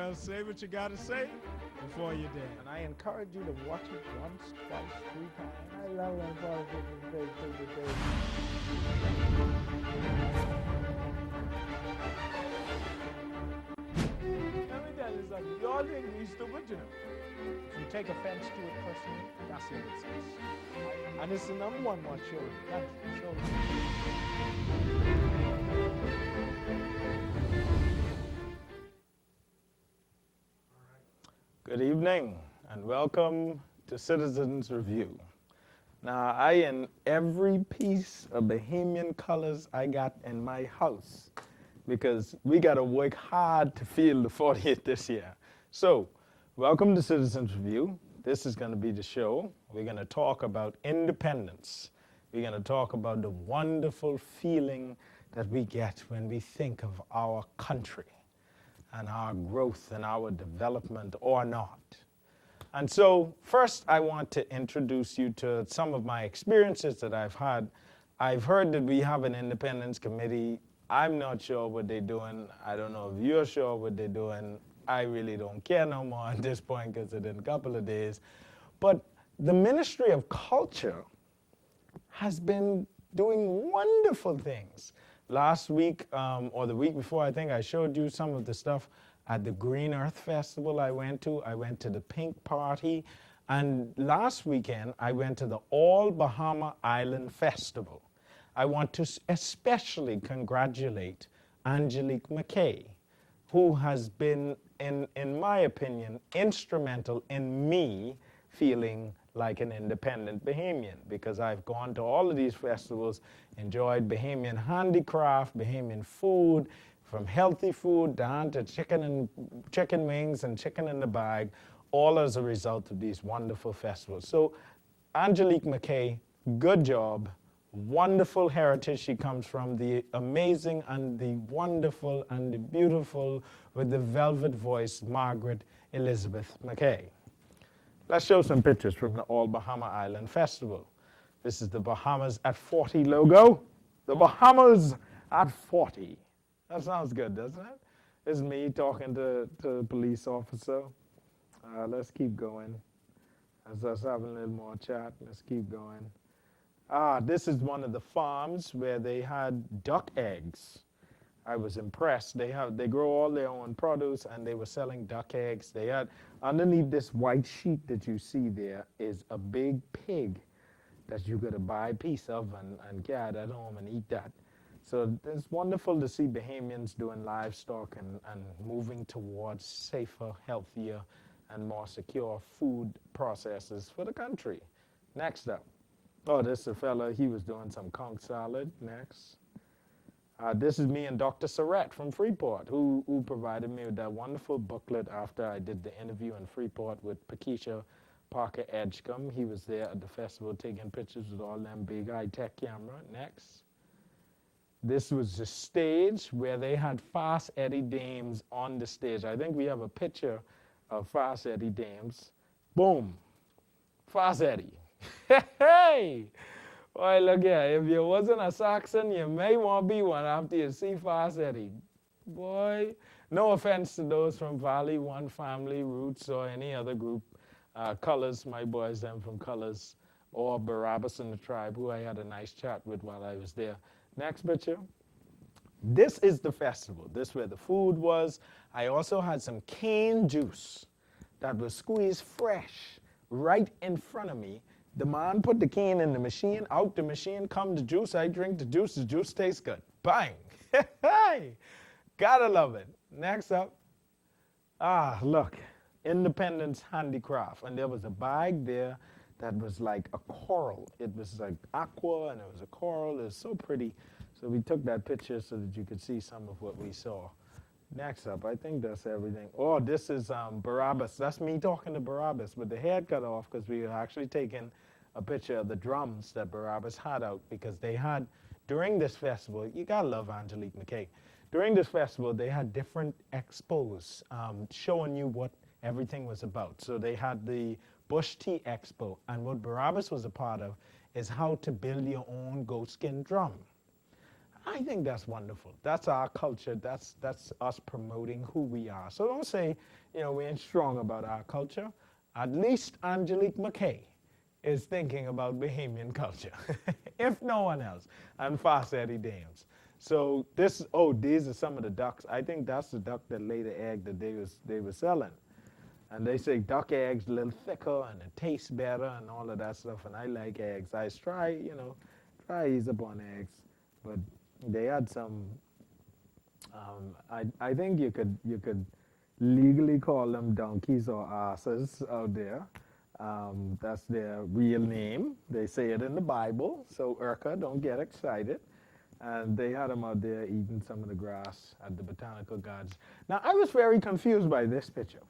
Well, say what you got to say before you're dead. And I encourage you to watch it once, twice, 3 times. I love when politicians say stupid things. Let me tell you something. You all think he's stupid, you know. If you take offense to it personally, that's innocence. And it's the number one show. That's the show. Good evening and welcome to Citizens Review. Now, in every piece of Bahamian colors I got in my house because we got to work hard to feel the 40th this year. So, welcome to Citizens Review. This is going to be the show. We're going to talk about independence. We're going to talk about the wonderful feeling that we get when we think of our country and our growth and our development or not. And so first I want to introduce you to some of my experiences that I've had. I've heard that we have an independence committee. I'm not sure what they're doing. I don't know if you're sure what they're doing. I really don't care no more at this point because it's in a couple of days. But the Ministry of Culture has been doing wonderful things. Last week, or the week before, I think I showed you some of the stuff at the Green Earth Festival I went to. I went to the Pink Party. And last weekend, I went to the All Bahama Island Festival. I want to especially congratulate Angelique McKay, who has been, in my opinion, instrumental in me feeling like an independent Bahamian, because I've gone to all of these festivals, enjoyed Bahamian handicraft, Bahamian food, from healthy food down to chicken wings and chicken in the bag, all as a result of these wonderful festivals. So Angelique McKay, good job, wonderful heritage she comes from, the amazing and the wonderful and the beautiful with the velvet voice, Margaret Elizabeth McKay. Let's show some pictures from the All Bahama Island Festival. This is the Bahamas at 40 logo. The Bahamas at 40. That sounds good, doesn't it? This is me talking to a police officer. Let's keep going. As us having a little more chat, let's keep going. This is one of the farms where they had duck eggs. I was impressed. They grow all their own produce and they were selling duck eggs. They had, underneath this white sheet that you see there is a big pig that you could buy a piece of and get at home and eat that. So it's wonderful to see Bahamians doing livestock and moving towards safer, healthier, and more secure food processes for the country. Next up. Oh, this is a fella, he was doing some conch salad. Next. This is me and Dr. Surratt from Freeport, who provided me with that wonderful booklet after I did the interview in Freeport with Pakisha Parker Edgecombe. He was there at the festival taking pictures with all them big high-tech camera. Next. This was the stage where they had Fast Eddie Dames on the stage. I think we have a picture of Fast Eddie Dames. Boom. Fast Eddie. Hey! Boy, look here, if you wasn't a Saxon, you may want to be one after you see Fast Eddie. Boy, no offense to those from Valley One Family, Roots, or any other group. Colors, my boys, them from Colors, or Barabbas and the Tribe, who I had a nice chat with while I was there. Next picture. This is the festival. This is where the food was. I also had some cane juice that was squeezed fresh right in front of me. The man put the cane in the machine, out the machine, come the juice, I drink the juice tastes good. Bang! Hey! Gotta love it. Next up. Look, Independence Handicraft. And there was a bag there that was like a coral. It was like aqua and it was a coral. It was so pretty. So we took that picture so that you could see some of what we saw. Next up, I think that's everything. Oh, this is Barabbas. That's me talking to Barabbas with the head cut off because we were actually taking a picture of the drums that Barabbas had out because they had, during this festival, you gotta love Angelique McKay. During this festival, they had different expos showing you what everything was about. So they had the Bush Tea Expo, and what Barabbas was a part of is how to build your own goatskin drum. I think that's wonderful. That's our culture. That's us promoting who we are. So don't say, we ain't strong about our culture. At least Angelique McKay is thinking about Bahamian culture, if no one else, and Farsetti Dames. So these are some of the ducks. I think that's the duck that laid the egg that they were selling. And they say duck eggs a little thicker and it tastes better and all of that stuff. And I like eggs. I try ease up on eggs, but they had some. I think you could legally call them donkeys or asses out there. That's their real name. They say it in the Bible. So Urka, don't get excited. And they had them out there eating some of the grass at the botanical gardens. Now I was very confused by this picture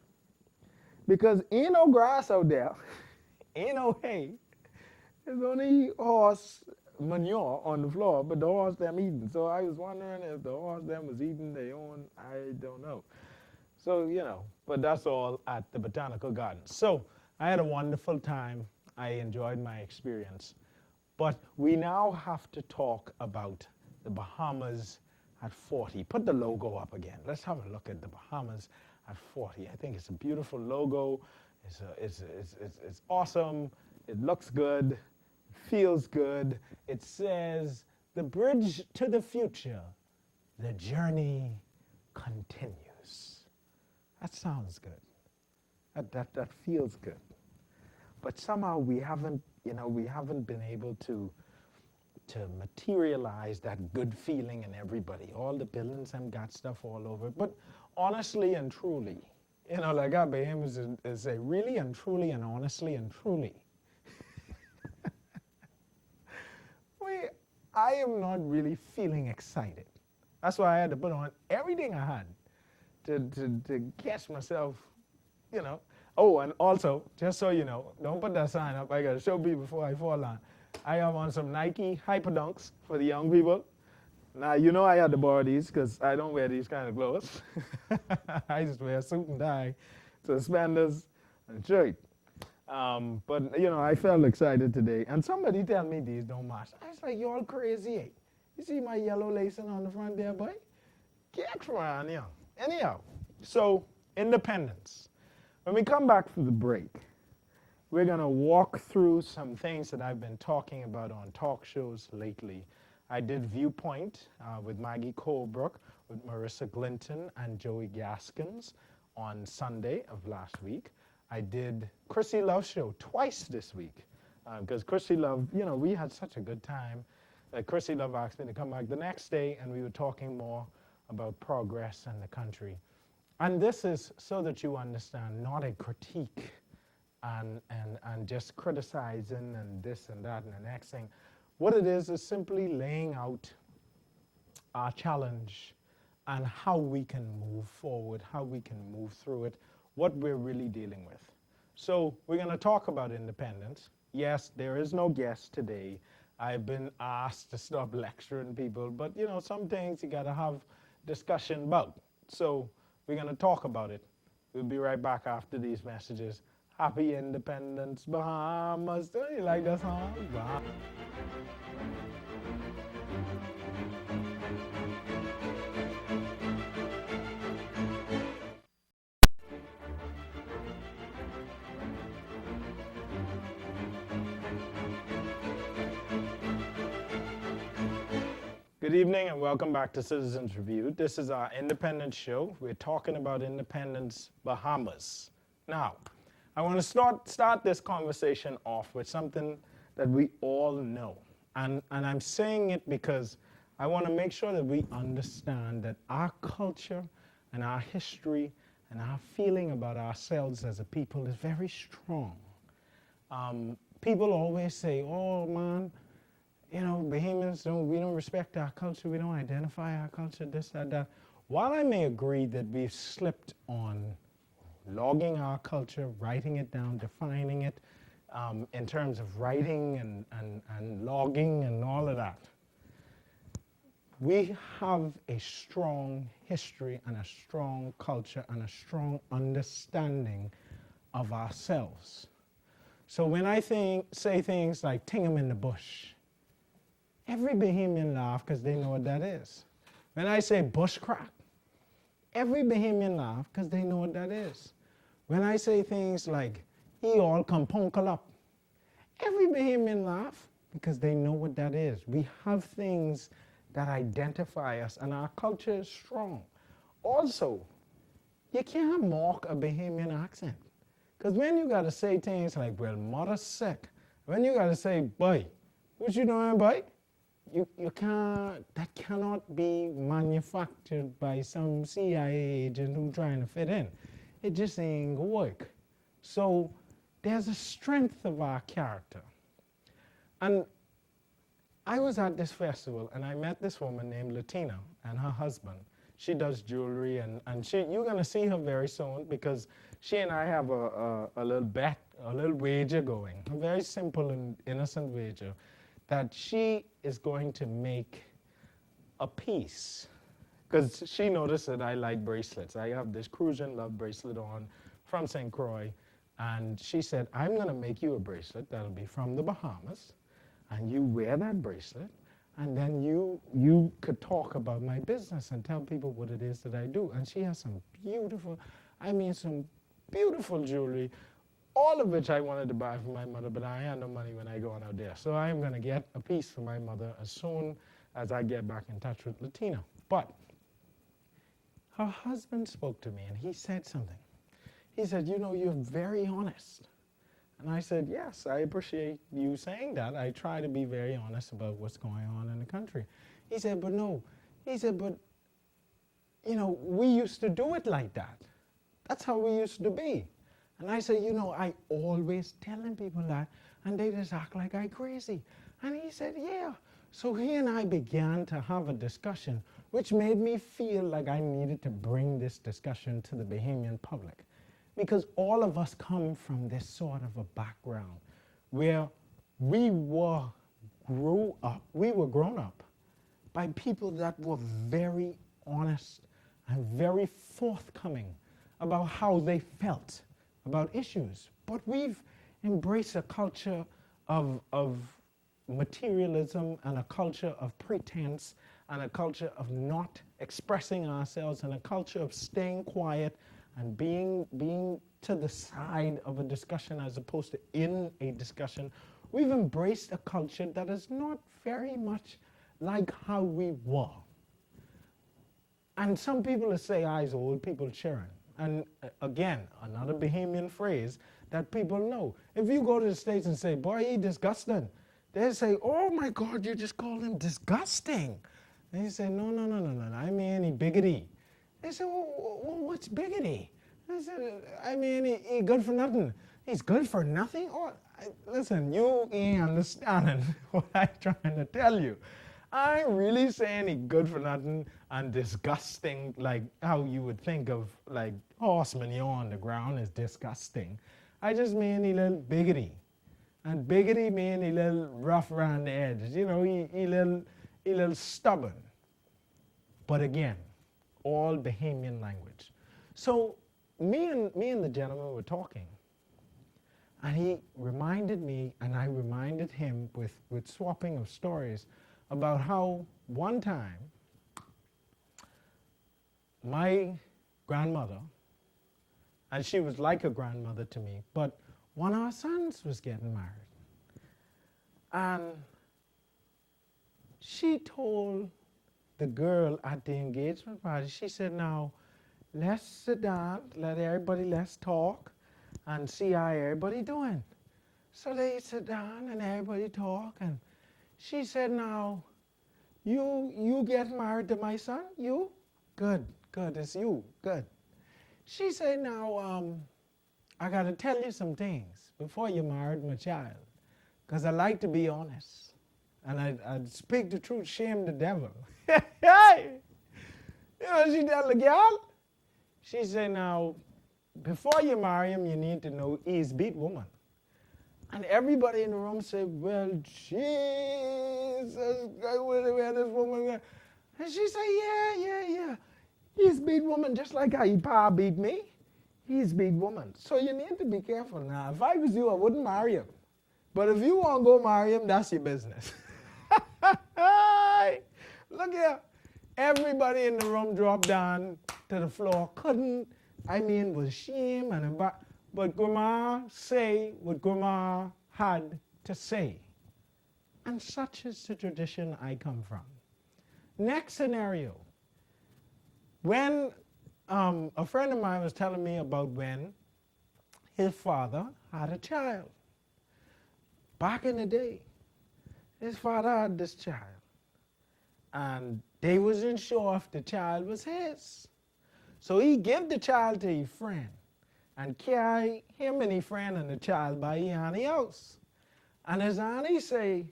because ain't no grass out there, ain't no hay. There's only horse manure on the floor, but the horse them eating. So I was wondering if the horse them was eating their own, I don't know. So, but that's all at the botanical gardens. So I had a wonderful time. I enjoyed my experience. But we now have to talk about the Bahamas at 40. Put the logo up again. Let's have a look at the Bahamas at 40. I think it's a beautiful logo. It's awesome. It looks good. Feels good. It says, the bridge to the future, the journey continues. That sounds good. That feels good. But somehow we haven't been able to materialize that good feeling in everybody. All the buildings have got stuff all over. But honestly and truly, like our Bahamians say, really and truly and honestly and truly. I am not really feeling excited. That's why I had to put on everything I had to catch myself, Oh, and also, just so you know, don't put that sign up. I got to show people before I fall on. I have on some Nike Hyperdunks for the young people. Now, I had to borrow these because I don't wear these kind of clothes. I just wear a suit and tie, suspenders, and shirt. But, I felt excited today. And somebody tell me these don't match. I was like, y'all crazy, eh? You see my yellow lacing on the front there, boy? Get from here. Anyhow, so independence. When we come back from the break, we're going to walk through some things that I've been talking about on talk shows lately. I did Viewpoint with Maggie Colebrook, with Marissa Glinton and Joey Gaskins on Sunday of last week. I did Chrissy Love's show twice this week because Chrissy Love, we had such a good time that Chrissy Love asked me to come back the next day and we were talking more about progress in the country. And this is so that you understand, not a critique and just criticizing and this and that and the next thing. What it is simply laying out our challenge and how we can move forward, how we can move through it, what we're really dealing with. So we're going to talk about independence. Yes, there is no guest today. I've been asked to stop lecturing people, but some things you got to have discussion about. So we're going to talk about it. We'll be right back after these messages. Happy Independence, Bahamas. Don't you like that song? Bahamas. Good evening and welcome back to Citizens Review. This is our Independence show. We're talking about Independence, Bahamas. Now, I want to start this conversation off with something that we all know. And I'm saying it because I want to make sure that we understand that our culture and our history and our feeling about ourselves as a people is very strong. People always say, oh man, Bahamians, we don't respect our culture, we don't identify our culture, this, that. While I may agree that we've slipped on logging our culture, writing it down, defining it, in terms of writing and logging and all of that, we have a strong history and a strong culture and a strong understanding of ourselves. So when I say things like ting 'em in the bush, every Bahamian laugh because they know what that is. When I say bushcrack, every Bahamian laugh because they know what that is. When I say things like, he all come punkle up, every Bahamian laugh because they know what that is. We have things that identify us, and our culture is strong. Also, you can't mock a Bahamian accent. Because when you got to say things like, well, mother's sick, when you got to say, boy, what you doing, boy? You can't, that cannot be manufactured by some CIA agent who's trying to fit in. It just ain't gonna work. So there's a strength of our character. And I was at this festival and I met this woman named Latina and her husband. She does jewelry and you're gonna see her very soon because she and I have a little bet, a little wager going, a very simple and innocent wager, that she is going to make a piece. Because she noticed that I like bracelets. I have this Crucian Love bracelet on from St. Croix. And she said, I'm going to make you a bracelet that'll be from the Bahamas. And you wear that bracelet. And then you could talk about my business and tell people what it is that I do. And she has some beautiful jewelry, all of which I wanted to buy for my mother, but I had no money when I go on out there. So I'm going to get a piece for my mother as soon as I get back in touch with Latina. But her husband spoke to me and he said something. He said, you know, you're very honest. And I said, yes, I appreciate you saying that. I try to be very honest about what's going on in the country. He said, but no. He said, but, you know, we used to do it like that. That's how we used to be. And I said, you know, I always telling people that, and they just act like I'm crazy. And he said, yeah. So he and I began to have a discussion, which made me feel like I needed to bring this discussion to the Bahamian public. Because all of us come from this sort of a background where we were grown up by people that were very honest and very forthcoming about how they felt about issues. But we've embraced a culture of materialism and a culture of pretense and a culture of not expressing ourselves and a culture of staying quiet and being to the side of a discussion as opposed to in a discussion. We've embraced a culture that is not very much like how we were. And some people will say, "I's old people cheering." And again, another Bahamian phrase that people know. If you go to the States and say, "Boy, he disgusting," they say, "Oh my God, you just called him disgusting." And you say, no, I mean he biggity. They say, well, what's biggity? I said, I mean he good for nothing. He's good for nothing? Oh, listen, you ain't understanding what I'm trying to tell you. I'm really saying he good for nothing and disgusting, like how you would think of like horse manure on the ground is disgusting. I just mean he little biggity. And biggity mean he little rough around the edges. You know, he little stubborn. But again, all Bahamian language. So me and the gentleman were talking. And he reminded me, and I reminded him with swapping of stories about how one time my grandmother, and she was like a grandmother to me, but one of our sons was getting married. And she told the girl at the engagement party, she said, now, let's sit down, let's talk, and see how everybody doing. So they sit down and everybody talk, and she said, now, you get married to my son? You? Good, it's you, good. She said, now, I got to tell you some things before you married my child, because I like to be honest. And I'd speak the truth, shame the devil. Hey! You know, she tell the girl? She said, now, before you marry him, you need to know he's beat woman. And everybody in the room said, well, Jesus, where this woman? And she said, yeah. He's beat woman just like how he pa beat me. He's beat woman. So you need to be careful now. If I was you, I wouldn't marry him. But if you want to go marry him, that's your business. Look here. Everybody in the room dropped down to the floor. Was shame and embarrassed. But Grandma say what Grandma had to say. And such is the tradition I come from. Next scenario. When a friend of mine was telling me about when his father had a child. Back in the day, his father had this child. And they wasn't sure if the child was his. So he gave the child to his friend and carry him and his friend and the child by his auntie house. And his auntie say,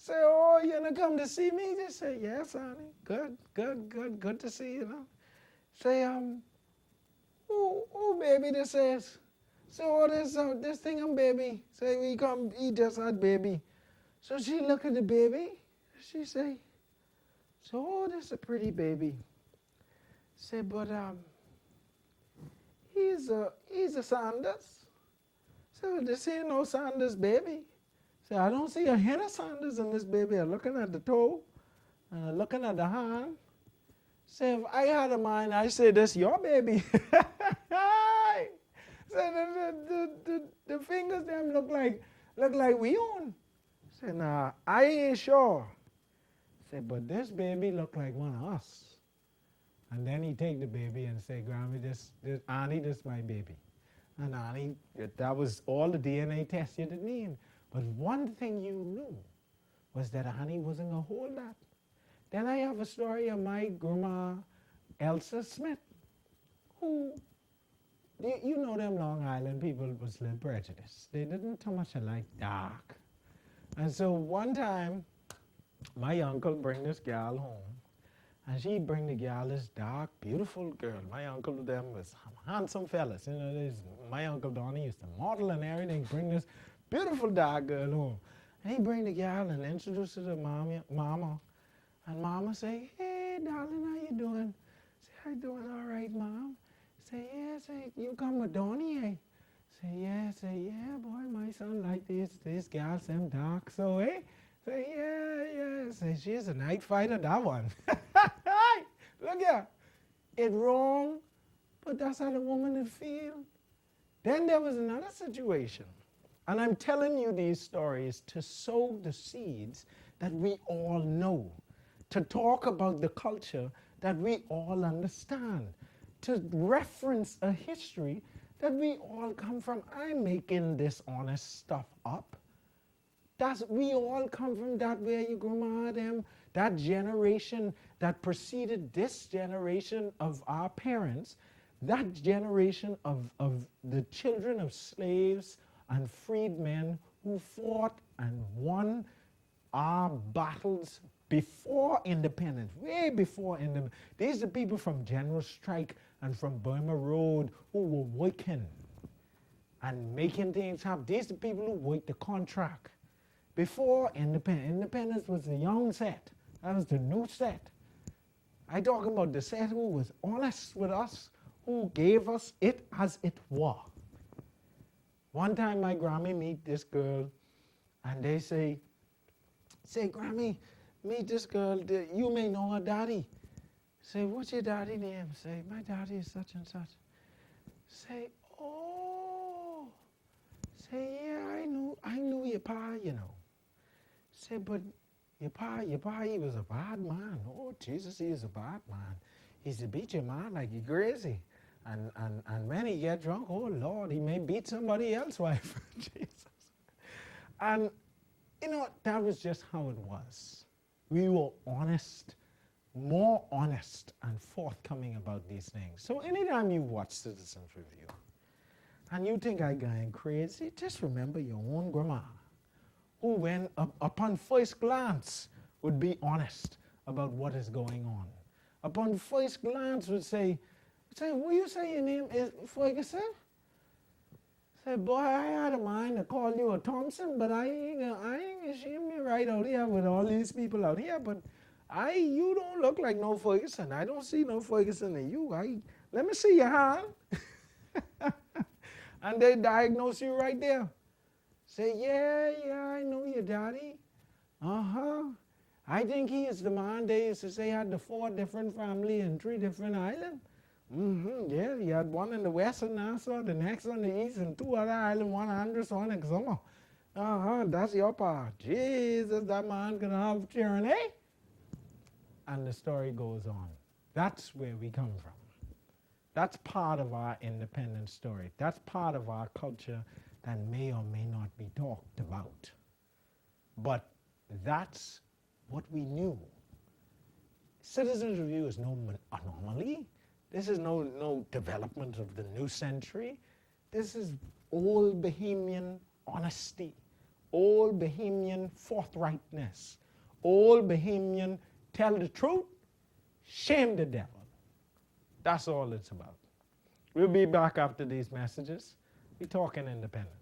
oh, you gonna come to see me? They say, yes, auntie. Good to see you. Know. Say, oh, baby, this is. So this thing I'm baby. Say, we come, he just had baby. So she look at the baby. She say, so this is a pretty baby. Say, but he's a Sanders. So this ain't no Sanders baby. Say, I don't see a hint of Sanders in this baby. I'm looking at the toe, and I'm looking at the hand. Say, if I had a mind, I say, this your baby. Say, the fingers them look like we own. Say, nah, I ain't sure. Say, but this baby look like one of us. And then he take the baby and say, Grammy, Auntie, this my baby. And Auntie, that was all the DNA tests you didn't need. But one thing you knew was that Auntie wasn't going to hold that. Then I have a story of my grandma, Elsa Smith, who, you know them Long Island people was a little prejudiced. They didn't too much like dark. And so one time, my uncle bring this gal home, and she bring the gal this dark, beautiful girl. My uncle to them was handsome fellas. You know, my uncle Donnie used to model and everything, bring this beautiful dark girl home. And he bring the gal and introduce her to mama. And mama say, hey, darling, how you doing? Say, I doing all right, mom. Say, yeah, say, you come with Donnie, eh? Say, yeah, boy, my son like this gal, them dark, so, eh? Say, yeah. Say, she's a night fighter, that one. Look here. It wrong, but that's how the woman would feel. Then there was another situation. And I'm telling you these stories to sow the seeds that we all know, to talk about the culture that we all understand, to reference a history that we all come from. I'm making this honest stuff up. We all come from that where your grandma them, that generation that preceded this generation of our parents, that generation of the children of slaves and freedmen who fought and won our battles before independence, way before independence. These are people from General Strike and from Burma Road who were working and making things happen. These are people who worked the contract. Before independence was the young set. That was the new set. I talk about the set who was honest with us, who gave us it as it were. One time my Grammy meet this girl, and they say, Grammy, meet this girl, you may know her daddy. Say, what's your daddy name? Say, my daddy is such and such. Say, oh. Say, yeah, I knew your pa, you know. Say, but your pa, he was a bad man. Oh, Jesus, he is a bad man. He's to beat your man like you're crazy. And when he get drunk, oh, Lord, he may beat somebody else's wife. Jesus. And, you know, that was just how it was. We were honest, more honest and forthcoming about these things. So anytime you watch Citizens Review and you think I'm going crazy, just remember your own grandma, who when upon first glance would be honest about what is going on. Upon first glance would say, will you say your name is Ferguson? Say, boy, I had a mind to call you a Thompson, but I ain't gonna shame you right out here with all these people out here, but you don't look like no Ferguson. I don't see no Ferguson in you. Let me see your hand. And they diagnose you right there. Say, yeah, I know your daddy. Uh-huh. I think he is the man they used to say had the 4 different family in 3 different islands. Yeah, he had one in the west of Nassau, the next on the east, and 2 other islands, one Andros, one in Summer. That's your part. Jesus, that man can have tyranny. And the story goes on. That's where we come from. That's part of our independence story. That's part of our culture that may or may not be talked about. But that's what we knew. Citizens Review is no anomaly. This is no development of the new century. This is old Bahamian honesty, old Bahamian forthrightness, old Bahamian tell the truth, shame the devil. That's all it's about. We'll be back after these messages. We're talking independence.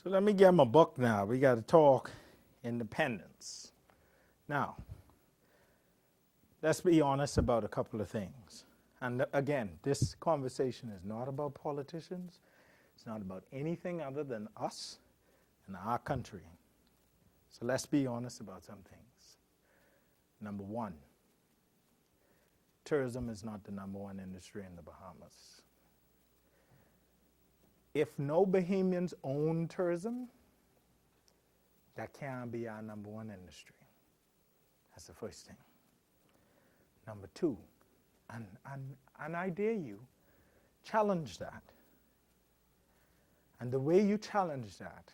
So let me get my book now. We got to talk independence. Now, let's be honest about a couple of things. And again, this conversation is not about politicians. It's not about anything other than us and our country. So let's be honest about some things. Number one, tourism is not the number one industry in the Bahamas. If no Bahamians own tourism, that can't be our number one industry. That's the first thing. Number two, and I dare you, challenge that. And the way you challenge that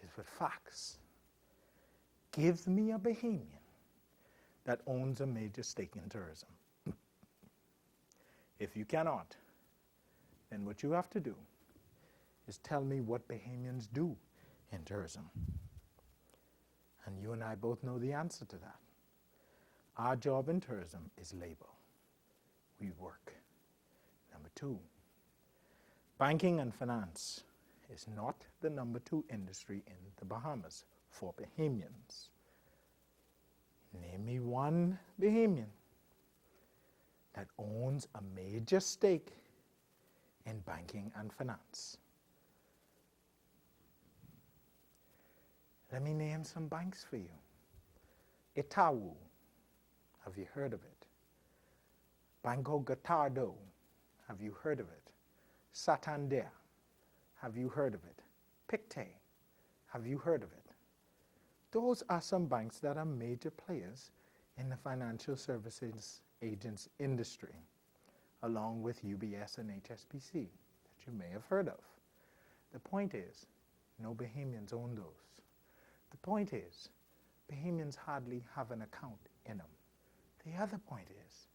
is with facts. Give me a Bahamian that owns a major stake in tourism. If you cannot, then what you have to do is tell me what Bahamians do in tourism. And you and I both know the answer to that. Our job in tourism is labor. We work. Number two, banking and finance is not the number 2 industry in the Bahamas for Bahamians. Name me one Bahamian that owns a major stake in banking and finance. Let me name some banks for you. Itaú, have you heard of it? Banco Gotardo, have you heard of it? Santander, have you heard of it? Pictet, have you heard of it? Those are some banks that are major players in the financial services agents industry, along with UBS and HSBC that you may have heard of. The point is, no Bahamians own those. The point is, Bahamians hardly have an account in them. The other point is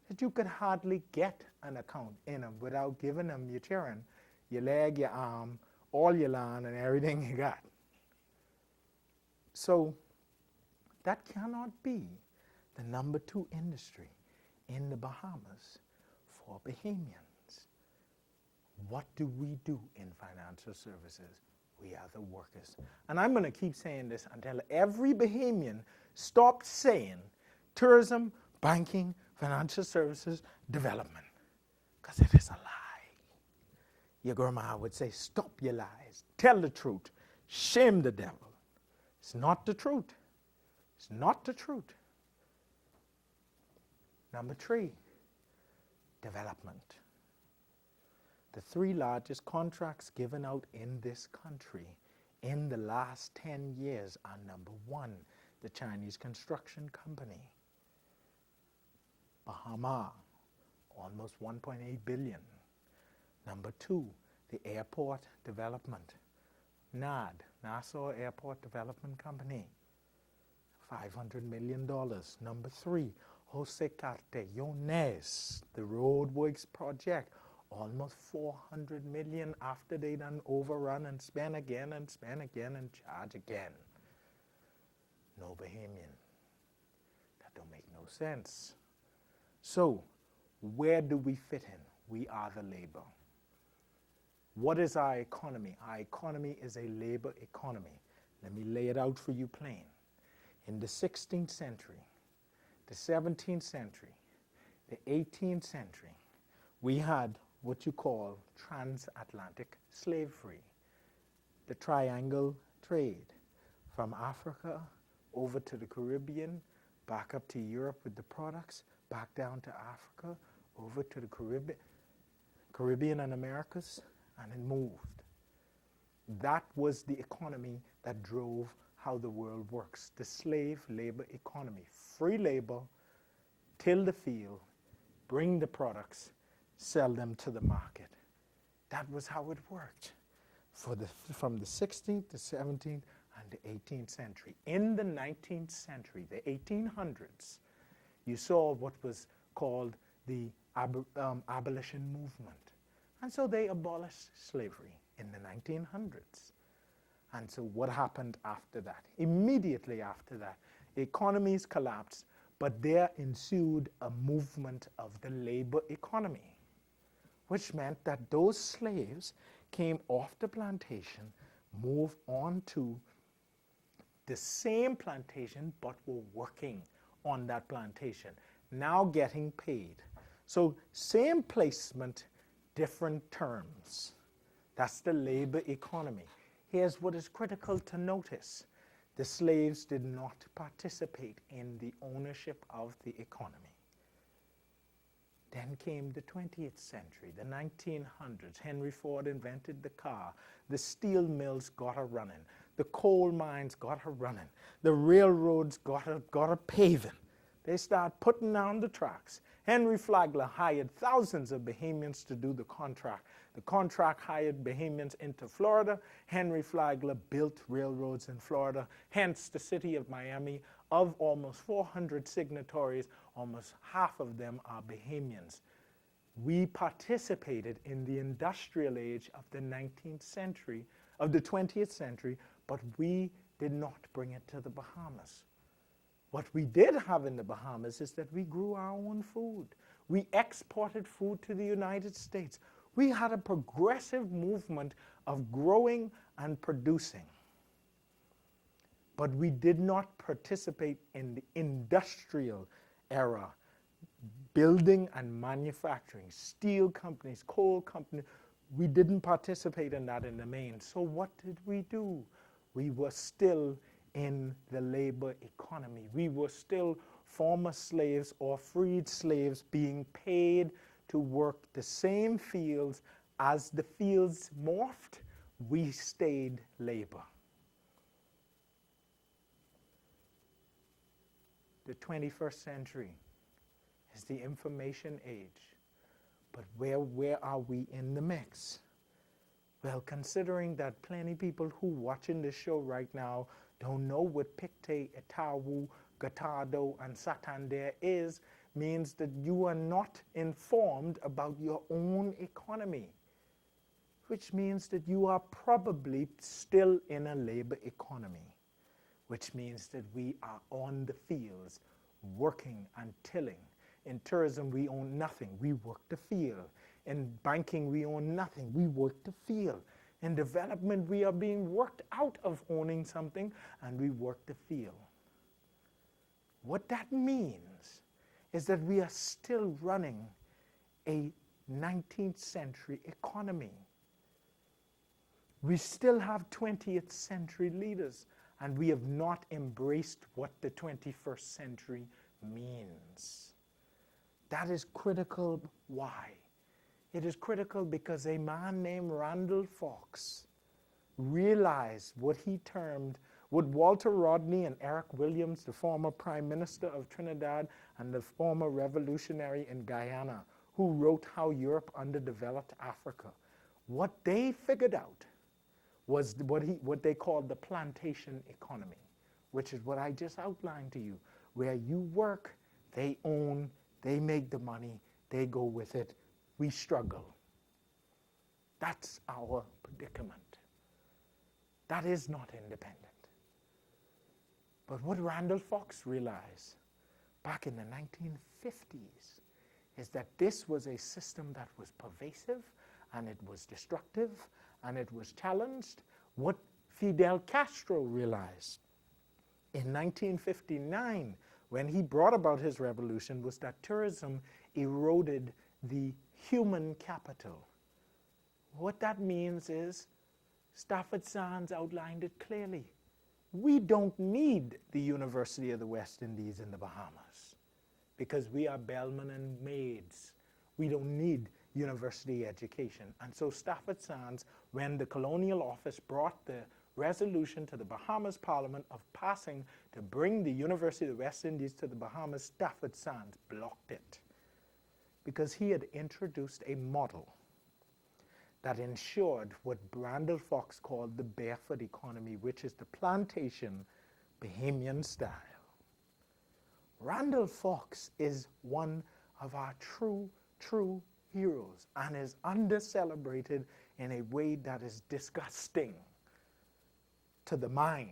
that you could hardly get an account in them without giving them your children, your leg, your arm, all your land, and everything you got. So that cannot be the number 2 industry in the Bahamas for Bahamians. What do we do in financial services? We are the workers. And I'm going to keep saying this until every Bahamian stops saying tourism, banking, financial services, development. Because it is a lie. Your grandma would say, stop your lies. Tell the truth. Shame the devil. It's not the truth. It's not the truth. Number 3, development. The 3 largest contracts given out in this country in the last 10 years are number 1, the Chinese construction company. Bahama, almost 1.8 billion. Number 2, the airport development. NAD, Nassau Airport Development Company, $500 million. Number 3, Jose Cartellones, the roadworks project, almost 400 million after they done overrun and spend again and spend again and charge again. No Bahamian. That don't make no sense. So, where do we fit in? We are the labor. What is our economy? Our economy is a labor economy. Let me lay it out for you plain. In the 16th century, the 17th century, the 18th century, we had what you call transatlantic slavery, the triangle trade from Africa over to the Caribbean, back up to Europe with the products, back down to Africa, over to the Caribbean and Americas, and it moved. That was the economy that drove how the world works, the slave labor economy. Free labor, till the field, bring the products, sell them to the market. That was how it worked from the 16th, the 17th, and the 18th century. In the 19th century, the 1800s, you saw what was called the abolition movement. And so they abolished slavery in the 1900s. And so what happened after that? Immediately after that, economies collapsed, but there ensued a movement of the labor economy, which meant that those slaves came off the plantation, moved on to the same plantation, but were working on that plantation, now getting paid. So same placement, different terms. That's the labor economy. Here's what is critical to notice. The slaves did not participate in the ownership of the economy. Then came the 20th century, the 1900s. Henry Ford invented the car. The steel mills got her running. The coal mines got her running. The railroads got her paving. They start putting down the tracks. Henry Flagler hired thousands of Bahamians to do the contract. The contract hired Bahamians into Florida. Henry Flagler built railroads in Florida. Hence, the city of Miami, of almost 400 signatories, almost half of them are Bahamians. We participated in the industrial age of the 19th century, of the 20th century, but we did not bring it to the Bahamas. What we did have in the Bahamas is that we grew our own food. We exported food to the United States. We had a progressive movement of growing and producing. But we did not participate in the industrial era, building and manufacturing, steel companies, coal companies. We didn't participate in that in the main. So what did we do? We were still in the labor economy. We were still former slaves or freed slaves being paid to work the same fields. As the fields morphed, we stayed labor. The 21st century is the information age. But where are we in the mix? Well, considering that plenty of people who watching this show right now don't know what Pictet, Itaú, Gatado, and Santander is, means that you are not informed about your own economy, which means that you are probably still in a labor economy, which means that we are on the fields working and tilling. In tourism, we own nothing. We work the field. In banking, we own nothing. We work the field. In development, we are being worked out of owning something, and we work the field. What that means is that we are still running a 19th century economy. We still have 20th century leaders, and we have not embraced what the 21st century means. That is critical. Why? It is critical because a man named Randall Fox realized what he termed, what Walter Rodney and Eric Williams, the former Prime Minister of Trinidad and the former revolutionary in Guyana, who wrote How Europe Underdeveloped Africa, what they figured out was what they called the plantation economy, which is what I just outlined to you, where you work, they own, they make the money, they go with it, we struggle. That's our predicament. That is not independent. But what Randall Fox realized back in the 1950s is that this was a system that was pervasive and it was destructive, and it was challenged. What Fidel Castro realized in 1959, when he brought about his revolution, was that tourism eroded the human capital. What that means is, Stafford Sands outlined it clearly. We don't need the University of the West Indies in the Bahamas because we are bellmen and maids. We don't need university education. And so Stafford Sands, when the Colonial Office brought the resolution to the Bahamas Parliament of passing to bring the University of the West Indies to the Bahamas, Stafford Sands blocked it because he had introduced a model that ensured what Randall Fox called the barefoot economy, which is the plantation Bahamian style. Randall Fox is one of our true heroes and is under-celebrated in a way that is disgusting to the mind,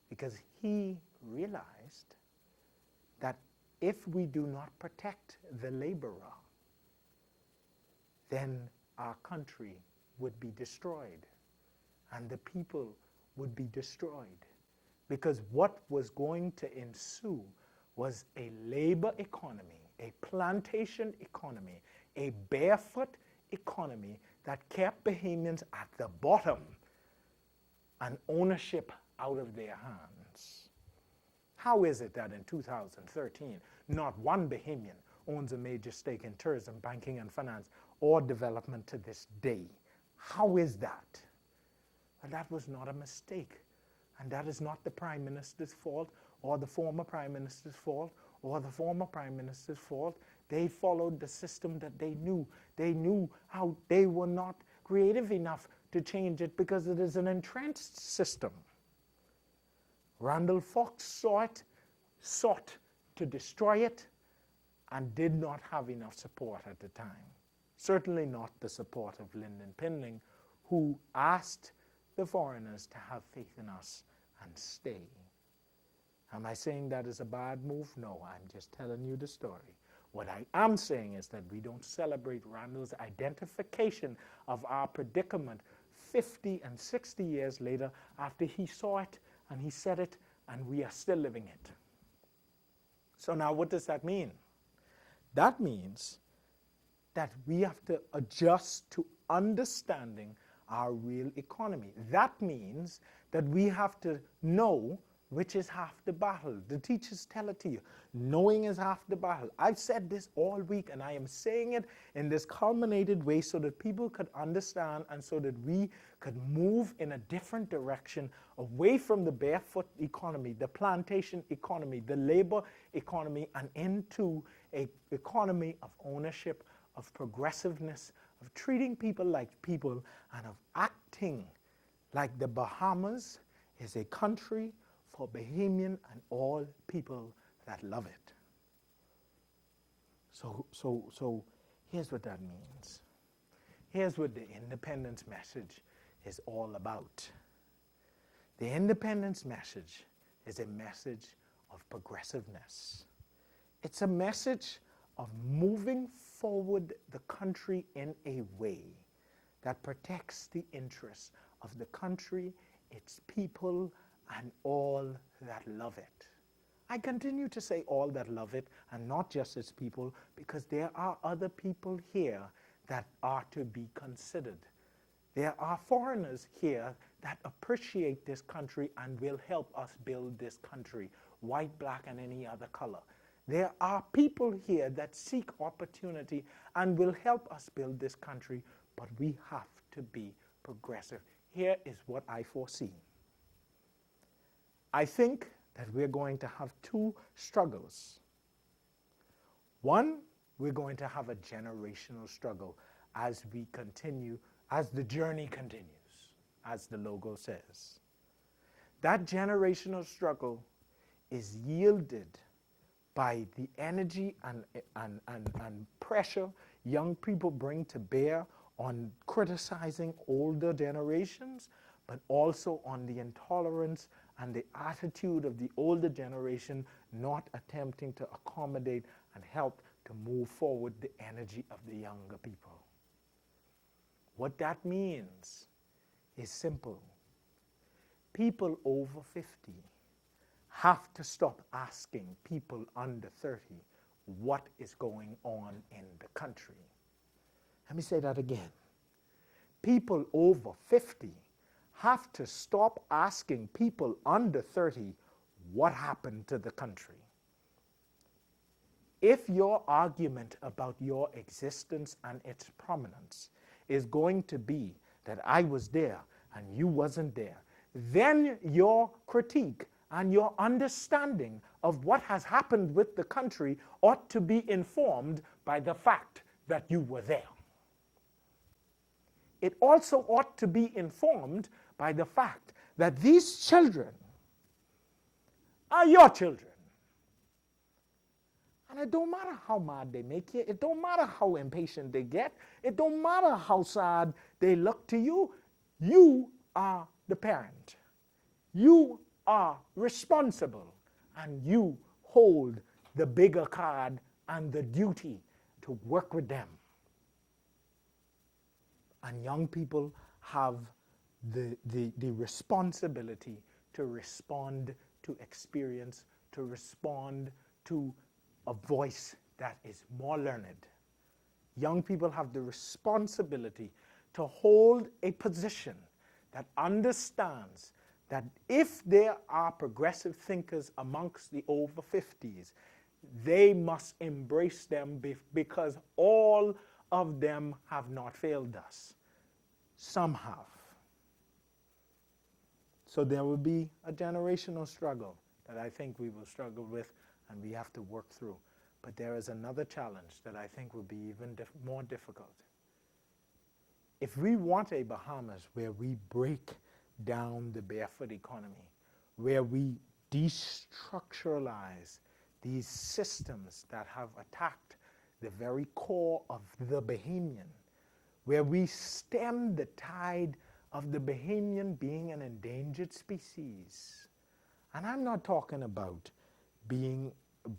because he realized that if we do not protect the laborer, then our country would be destroyed and the people would be destroyed, because what was going to ensue was a labor economy, a plantation economy, a barefoot economy that kept Bahamians at the bottom and ownership out of their hands. How is it that in 2013, not one Bahamian owns a major stake in tourism, banking, and finance, or development to this day? How is that? Well, that was not a mistake. And that is not the Prime Minister's fault, or the former Prime Minister's fault, or the former Prime Minister's fault. They followed the system that they knew. They knew how they were not creative enough to change it because it is an entrenched system. Randall Fox sought to destroy it, and did not have enough support at the time. Certainly not the support of Lyndon Pinling, who asked the foreigners to have faith in us and stay. Am I saying that is a bad move? No, I'm just telling you the story. What I am saying is that we don't celebrate Randall's identification of our predicament 50 and 60 years later after he saw it and he said it, and we are still living it. So now what does that mean? That means that we have to adjust to understanding our real economy. That means that we have to know which is half the battle. The teachers tell it to you. Knowing is half the battle. I've said this all week, and I am saying it in this culminated way so that people could understand and so that we could move in a different direction away from the barefoot economy, the plantation economy, the labor economy, and into an economy of ownership, of progressiveness, of treating people like people, and of acting like the Bahamas is a country for Bahamian and all people that love it. So here's what that means. Here's what the independence message is all about. The independence message is a message of progressiveness. It's a message of moving forward the country in a way that protects the interests of the country, its people, and all that love it. I continue to say all that love it, and not just its people, because there are other people here that are to be considered. There are foreigners here that appreciate this country and will help us build this country, white, black, and any other color. There are people here that seek opportunity and will help us build this country, but we have to be progressive. Here is what I foresee. I think that we're going to have two struggles. One, we're going to have a generational struggle as we continue, as the journey continues, as the logo says. That generational struggle is yielded by the energy and pressure young people bring to bear on criticizing older generations, but also on the intolerance and the attitude of the older generation not attempting to accommodate and help to move forward the energy of the younger people. What that means is simple. People over 50 have to stop asking people under 30 what is going on in the country. Let me say that again. People over 50 have to stop asking people under 30 what happened to the country. If your argument about your existence and its prominence is going to be that I was there and you wasn't there, then your critique and your understanding of what has happened with the country ought to be informed by the fact that you were there. It also ought to be informed by the fact that these children are your children. And it don't matter how mad they make you. It don't matter how impatient they get. It don't matter how sad they look to you. You are the parent. You are responsible. And you hold the bigger card and the duty to work with them. And young people have the responsibility to respond to experience, to respond to a voice that is more learned. Young people have the responsibility to hold a position that understands that if there are progressive thinkers amongst the over 50s, they must embrace them because all of them have not failed us. Some have. So there will be a generational struggle that I think we will struggle with and we have to work through. But there is another challenge that I think will be even more difficult. If we want a Bahamas where we break down the barefoot economy, where we destructuralize these systems that have attacked the very core of the Bahamian, where we stem the tide of the Bahamian being an endangered species. And I'm not talking about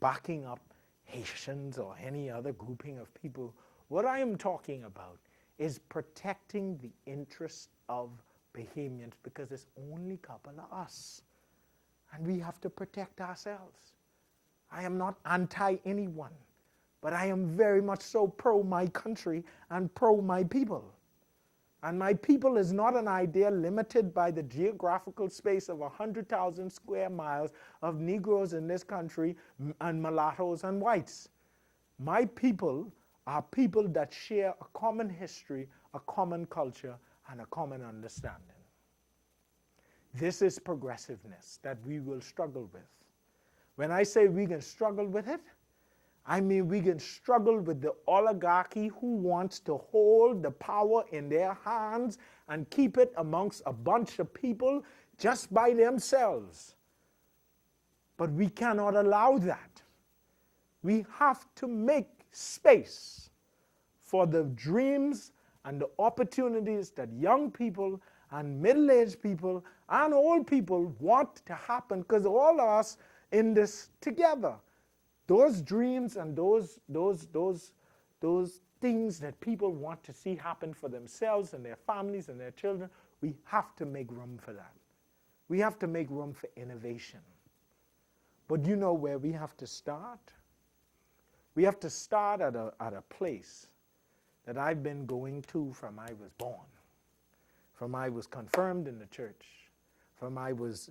backing up Haitians or any other grouping of people. What I am talking about is protecting the interests of Bahamians because there's only a couple of us. And we have to protect ourselves. I am not anti anyone, but I am very much so pro my country and pro my people. And my people is not an idea limited by the geographical space of 100,000 square miles of Negroes in this country and mulattoes and whites. My people are people that share a common history, a common culture, and a common understanding. This is progressiveness that we will struggle with. When I say we can struggle with it, I mean we can struggle with the oligarchy who wants to hold the power in their hands and keep it amongst a bunch of people just by themselves. But we cannot allow that. We have to make space for the dreams and the opportunities that young people and middle-aged people and old people want to happen, because all of us in this together. Those dreams and those things that people want to see happen for themselves and their families and their children, we have to make room for that. We have to make room for innovation. But you know where we have to start? We have to start at a place that I've been going to from I was born, from I was confirmed in the church, from I was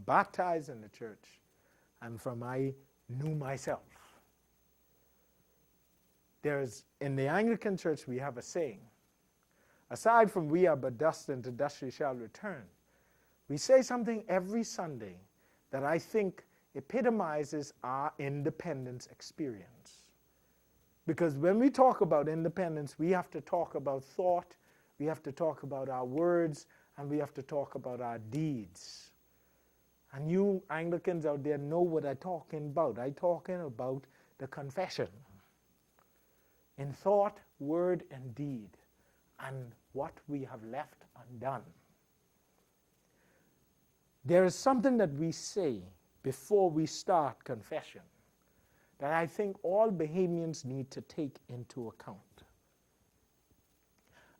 baptized in the church, and from I knew myself. In the Anglican Church, we have a saying. Aside from we are but dust and to dust we shall return, we say something every Sunday that I think epitomizes our independence experience. Because when we talk about independence, we have to talk about thought, we have to talk about our words, and we have to talk about our deeds. And you Anglicans out there know what I'm talking about. I'm talking about the confession. In thought, word, and deed, and what we have left undone. There is something that we say before we start confession that I think all Bahamians need to take into account.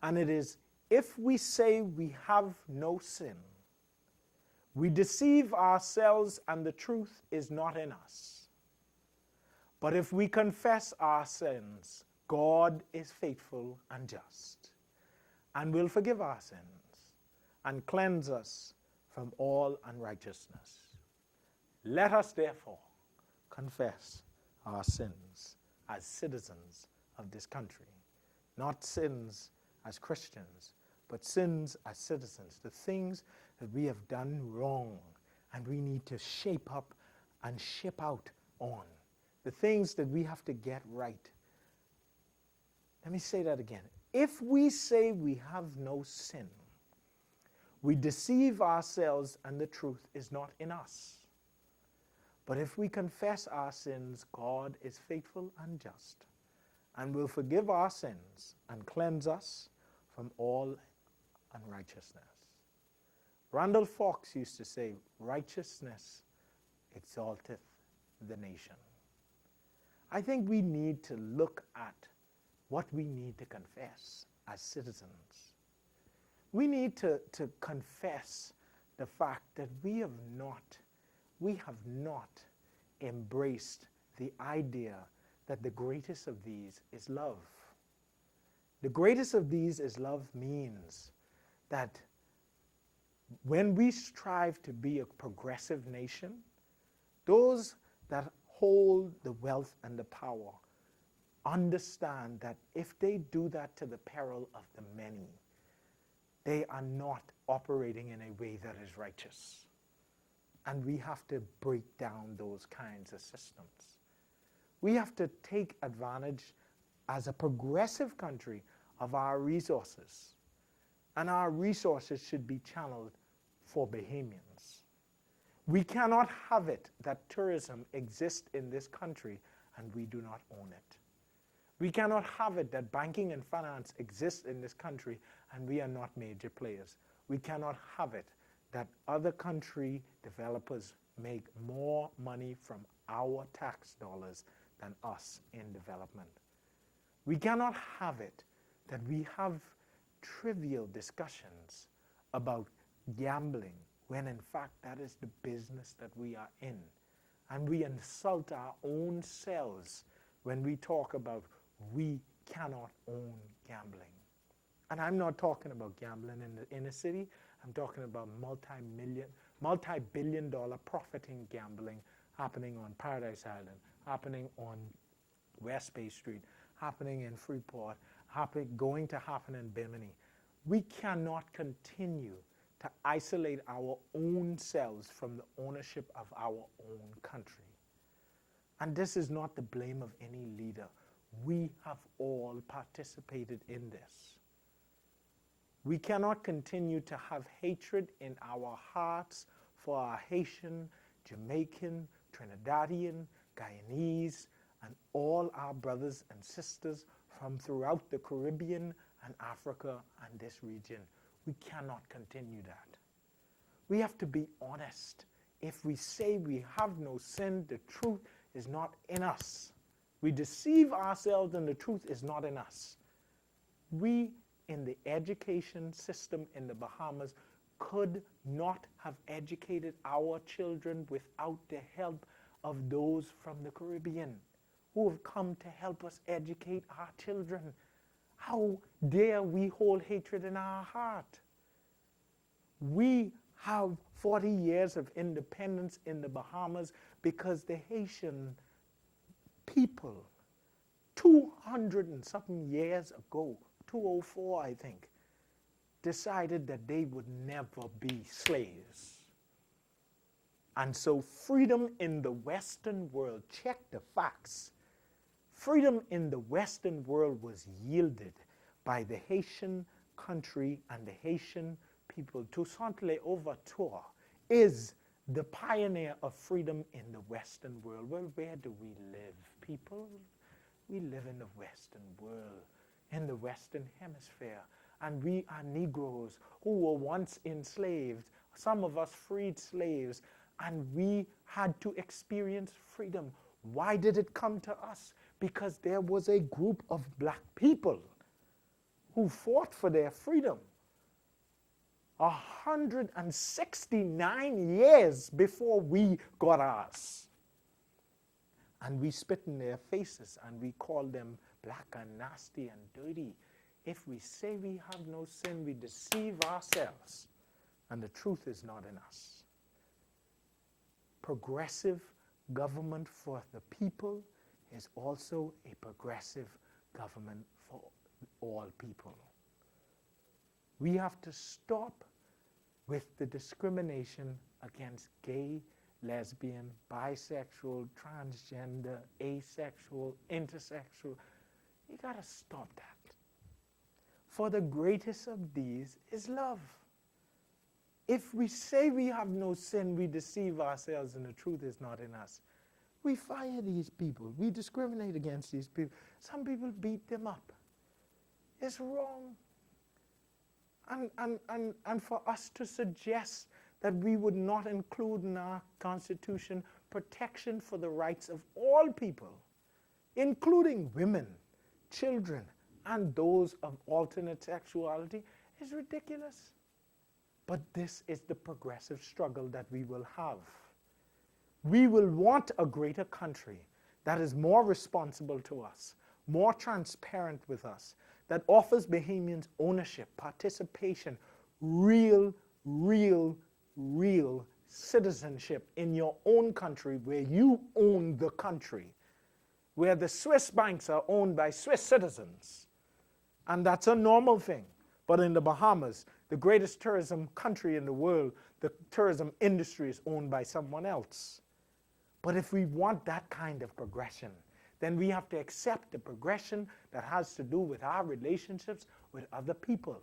And it is, if we say we have no sin, we deceive ourselves and the truth is not in us. But if we confess our sins, God is faithful and just, and will forgive our sins and cleanse us from all unrighteousness. Let us therefore confess our sins as citizens of this country, not sins as Christians, but sins as citizens, the things that we have done wrong and we need to shape up and ship out on, the things that we have to get right. Let me say that again. If we say we have no sin, we deceive ourselves and the truth is not in us. But if we confess our sins, God is faithful and just and will forgive our sins and cleanse us from all unrighteousness. Randall Fox used to say, righteousness exalteth the nation. I think we need to look at what we need to confess as citizens. We need to confess the fact that we have not embraced the idea that the greatest of these is love. The greatest of these is love means that when we strive to be a progressive nation, those that hold the wealth and the power understand that if they do that to the peril of the many, they are not operating in a way that is righteous. And we have to break down those kinds of systems. We have to take advantage as a progressive country of our resources. And our resources should be channeled for Bahamians. We cannot have it that tourism exists in this country and we do not own it. We cannot have it that banking and finance exists in this country and we are not major players. We cannot have it that other country developers make more money from our tax dollars than us in development. We cannot have it that we have trivial discussions about gambling when in fact that is the business that we are in. And we insult our own selves when we talk about we cannot own gambling. And I'm not talking about gambling in the inner city. I'm talking about multi-billion dollar profiting gambling happening on Paradise Island, happening on West Bay Street, happening in Freeport, going to happen in Bimini. We cannot continue to isolate our own selves from the ownership of our own country. And this is not the blame of any leader. We have all participated in this. We cannot continue to have hatred in our hearts for our Haitian, Jamaican, Trinidadian, Guyanese, and all our brothers and sisters from throughout the Caribbean and Africa and this region. We cannot continue that. We have to be honest. If we say we have no sin, the truth is not in us. We deceive ourselves and the truth is not in us. We, in the education system in the Bahamas, could not have educated our children without the help of those from the Caribbean who have come to help us educate our children. How dare we hold hatred in our heart? We have 40 years of independence in the Bahamas because the Haitian people, 200 and something years ago, 204 I think, decided that they would never be slaves. And so freedom in the Western world, check the facts, freedom in the Western world was yielded by the Haitian country and the Haitian people. Toussaint Louverture is the pioneer of freedom in the Western world. Well, where do we live, people? We live in the Western world, in the Western Hemisphere. And we are Negroes who were once enslaved, some of us freed slaves, and we had to experience freedom. Why did it come to us? Because there was a group of black people who fought for their freedom 169 years before we got ours. And we spit in their faces and we call them black and nasty and dirty. If we say we have no sin, we deceive ourselves, and the truth is not in us. Progressive government for the people is also a progressive government for all people. We have to stop with the discrimination against gay, lesbian, bisexual, transgender, asexual, intersexual. You got to stop that. For the greatest of these is love. If we say we have no sin, we deceive ourselves and the truth is not in us. We fire these people. We discriminate against these people. Some people beat them up. It's wrong. And for us to suggest that we would not include in our Constitution protection for the rights of all people, including women, children, and those of alternate sexuality, is ridiculous. But this is the progressive struggle that we will have. We will want a greater country that is more responsible to us, more transparent with us, that offers Bahamians ownership, participation, real citizenship in your own country where you own the country, where the Swiss banks are owned by Swiss citizens. And that's a normal thing. But in the Bahamas, the greatest tourism country in the world, the tourism industry is owned by someone else. But if we want that kind of progression, then we have to accept the progression that has to do with our relationships with other people.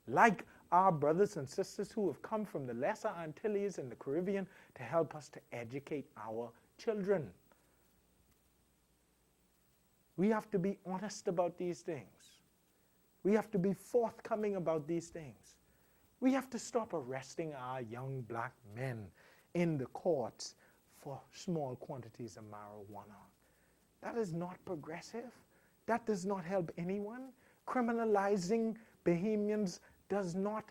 Like our brothers and sisters who have come from the Lesser Antilles in the Caribbean to help us to educate our children. We have to be honest about these things. We have to be forthcoming about these things. We have to stop arresting our young black men in the courts for small quantities of marijuana. That is not progressive. That does not help anyone. Criminalizing Bahamians does not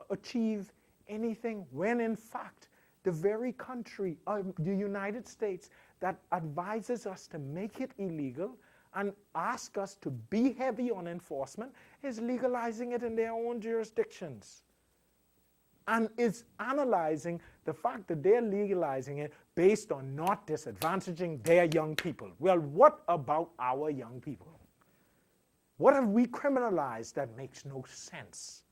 achieve anything when, in fact, the very country, the United States, that advises us to make it illegal and ask us to be heavy on enforcement is legalizing it in their own jurisdictions. And is analyzing the fact that they're legalizing it based on not disadvantaging their young people. Well, what about our young people? What have we criminalized that makes no sense?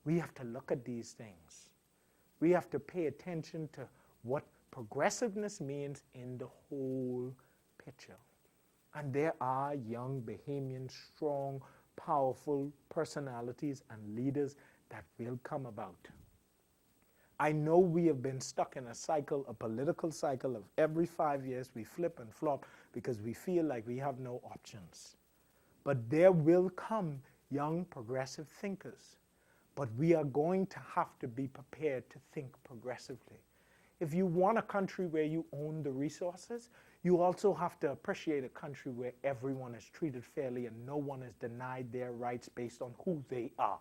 We have to look at these things. We have to pay attention to what progressiveness means in the whole picture. And there are young Bahamian, strong, powerful personalities and leaders that will come about. I know we have been stuck in a cycle, a political cycle of every 5 years we flip and flop because we feel like we have no options. But there will come young progressive thinkers. But we are going to have to be prepared to think progressively. If you want a country where you own the resources, you also have to appreciate a country where everyone is treated fairly and no one is denied their rights based on who they are.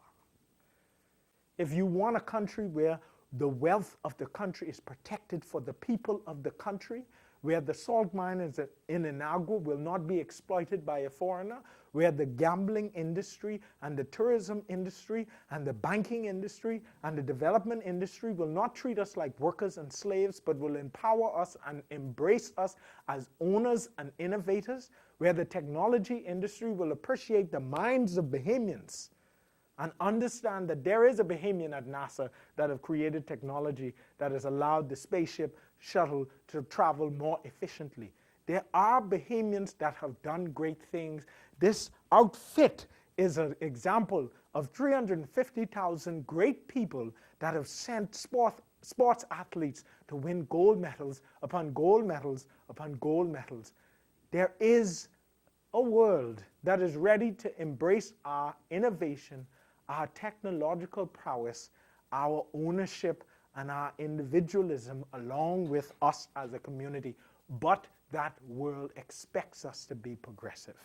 If you want a country where the wealth of the country is protected for the people of the country, where the salt mine in Inagua will not be exploited by a foreigner, where the gambling industry and the tourism industry and the banking industry and the development industry will not treat us like workers and slaves, but will empower us and embrace us as owners and innovators, where the technology industry will appreciate the minds of Bahamians and understand that there is a Bahamian at NASA that have created technology that has allowed the spaceship shuttle to travel more efficiently. There are Bahamians that have done great things. This outfit is an example of 350,000 great people that have sent sports athletes to win gold medals upon gold medals upon gold medals. There is a world that is ready to embrace our innovation, our technological prowess, our ownership, and our individualism along with us as a community. But that world expects us to be progressive.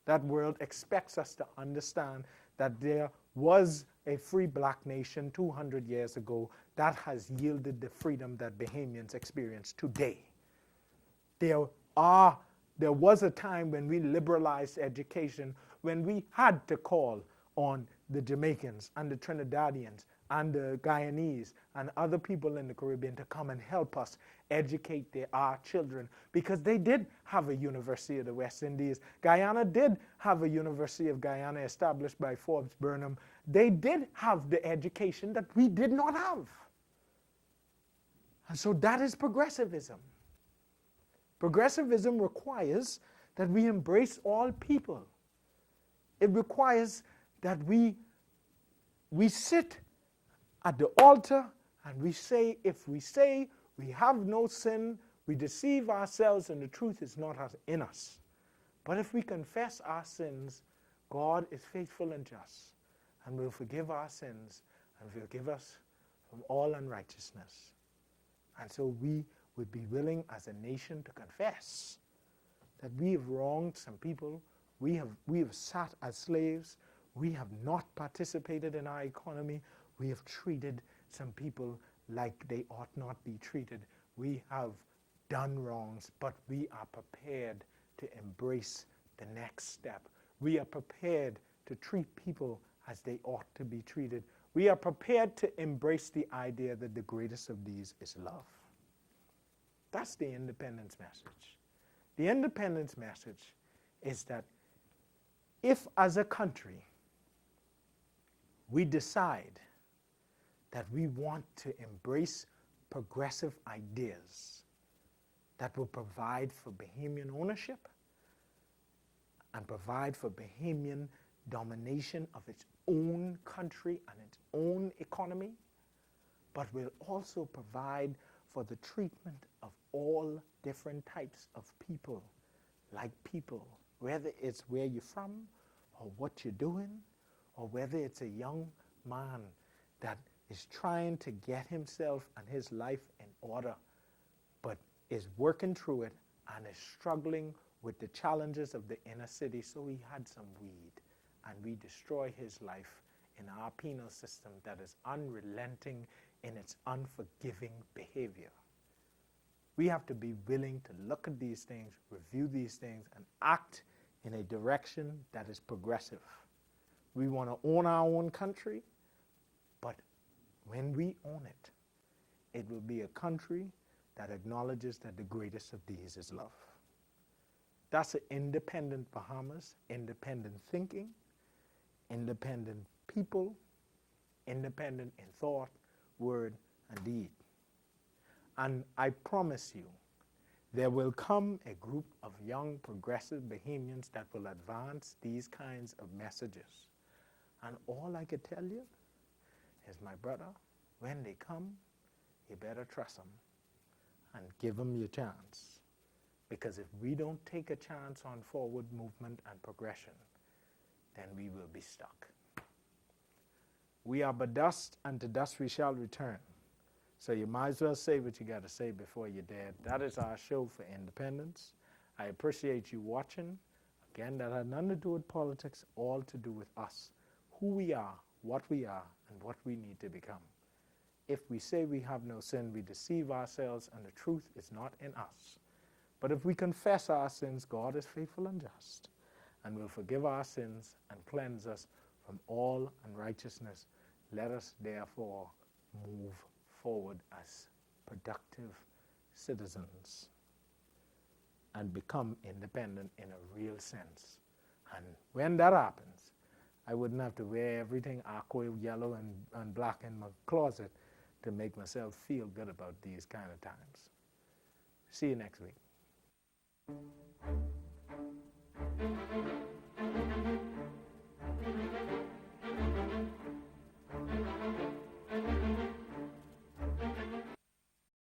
That world expects us to understand that there was a free black nation 200 years ago that has yielded the freedom that Bahamians experience today. There was a time when we liberalized education, when we had to call on the Jamaicans and the Trinidadians and the Guyanese and other people in the Caribbean to come and help us educate our children, because they did have a University of the West Indies. Guyana did have a University of Guyana established by Forbes Burnham. They did have the education that we did not have. And so that is progressivism. Progressivism requires that we embrace all people. It requires that we sit at the altar and we say, if we say we have no sin, we deceive ourselves and the truth is not in us. But if we confess our sins, God is faithful and just and will forgive our sins and forgive us from all unrighteousness. And so we would be willing as a nation to confess that we have wronged some people, we have sat as slaves, we have not participated in our economy, we have treated some people like they ought not be treated. We have done wrongs, but we are prepared to embrace the next step. We are prepared to treat people as they ought to be treated. We are prepared to embrace the idea that the greatest of these is love. That's the independence message. The independence message is that if, as a country, we decide that we want to embrace progressive ideas that will provide for Bahamian ownership and provide for Bahamian domination of its own country and its own economy, but will also provide for the treatment of all different types of people, like people, whether it's where you're from or what you're doing, or whether it's a young man that is trying to get himself and his life in order, but is working through it and is struggling with the challenges of the inner city. So he had some weed, and we destroy his life in our penal system that is unrelenting in its unforgiving behavior. We have to be willing to look at these things, review these things, and act in a direction that is progressive. We want to own our own country, but when we own it, it will be a country that acknowledges that the greatest of these is love. That's an independent Bahamas, independent thinking, independent people, independent in thought, word, and deed. And I promise you, there will come a group of young progressive Bahamians that will advance these kinds of messages. And all I could tell you is, my brother, when they come, you better trust them and give them your chance. Because if we don't take a chance on forward movement and progression, then we will be stuck. We are but dust, and to dust we shall return. So you might as well say what you got to say before you're dead. That is our show for independence. I appreciate you watching. Again, that had nothing to do with politics, all to do with us. Who we are, what we are, and what we need to become. If we say we have no sin, we deceive ourselves, and the truth is not in us. But if we confess our sins, God is faithful and just, and will forgive our sins and cleanse us from all unrighteousness. Let us therefore move forward as productive citizens and become independent in a real sense. And when that happens, I wouldn't have to wear everything aqua, yellow, and black in my closet to make myself feel good about these kind of times. See you next week.